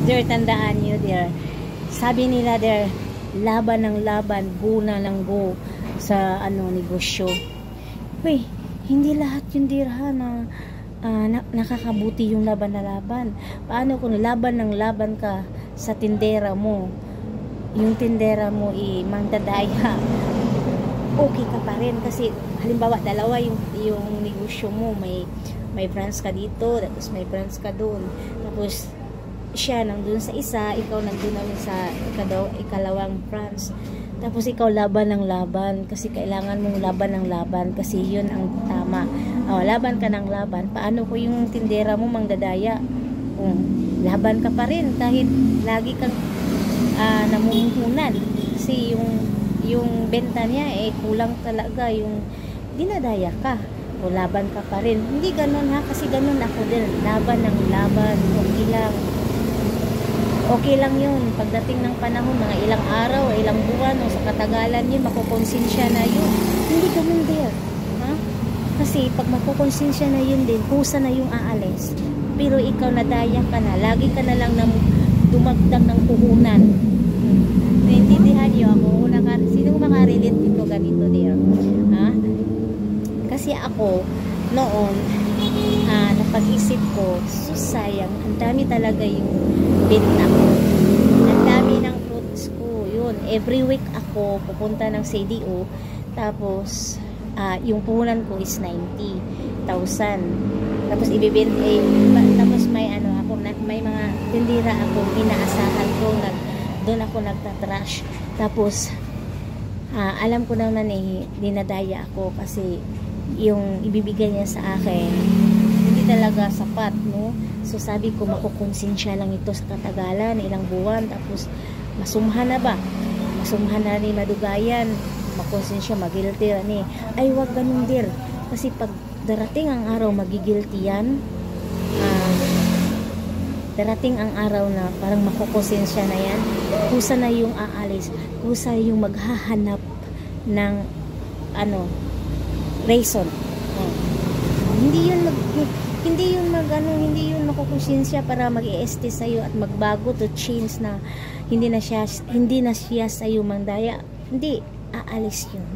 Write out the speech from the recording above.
Dear, tandaan nyo, dear. Sabi nila, dear, laban ng laban, go na lang go sa negosyo. Uy, hindi lahat yung dear ha na nakakabuti yung laban na laban. Paano kung laban ng laban ka sa tindera mo? Yung tindera mo mangdadaya, okay ka pa rin kasi halimbawa dalawa yung negosyo mo, may branch ka dito, tapos may branch ka doon, tapos siya nandun sa isa, ikaw nandun naman sa ikalawang branch, tapos ikaw laban ng laban kasi kailangan mong laban ng laban kasi yun ang tama. Laban ka ng laban. Paano ko yung tindera mo mangdadaya? Laban ka pa rin kahit lagi kang namumuhunan kasi yung benta niya kulang talaga, yung dinadaya ka o laban ka pa rin. Hindi ganun ha, kasi ganun ako din, laban ng laban. Okay lang yun pagdating ng panahon, mga ilang araw, ilang buwan o sa katagalan yun, makukonsensya na yun. Hindi ganun din ha? Kasi pag makukonsensya na yun din, kusa na yung aalis, pero ikaw nadaya ka na, lagi ka na lang dumagdag ng puhunan. Naintindihan niyo ako? Sino makarelate dito ganito, dear? Ha? Kasi ako noon, napag-isip ko, sayang, ang dami talaga yung benta ko, ang dami ng fruits ko. Yun, every week ako pupunta ng CDO, tapos yung puhunan ko is 90,000, tapos ibibenta, tapos may may mga tindira ako inaasahan ko, doon ako nagtatrash, tapos alam ko naman dinadaya ako kasi yung ibibigay niya sa akin hindi talaga sapat, no? So sabi ko, makukonsensya lang ito sa katagalan, ilang buwan, tapos masumhan na ni madugayan, makonsensya, magilty ni. Ay, wag ganun dir, kasi pag darating ang araw magigilty yan, darating ang araw na parang makukonsensya na yan, kusa na yung aalis, kusa yung maghahanap ng reason. Hindi yun makukonsensya para mag-i-este sa'yo at magbago to change na hindi na siya sa'yo mandaya. Hindi, aalis yun.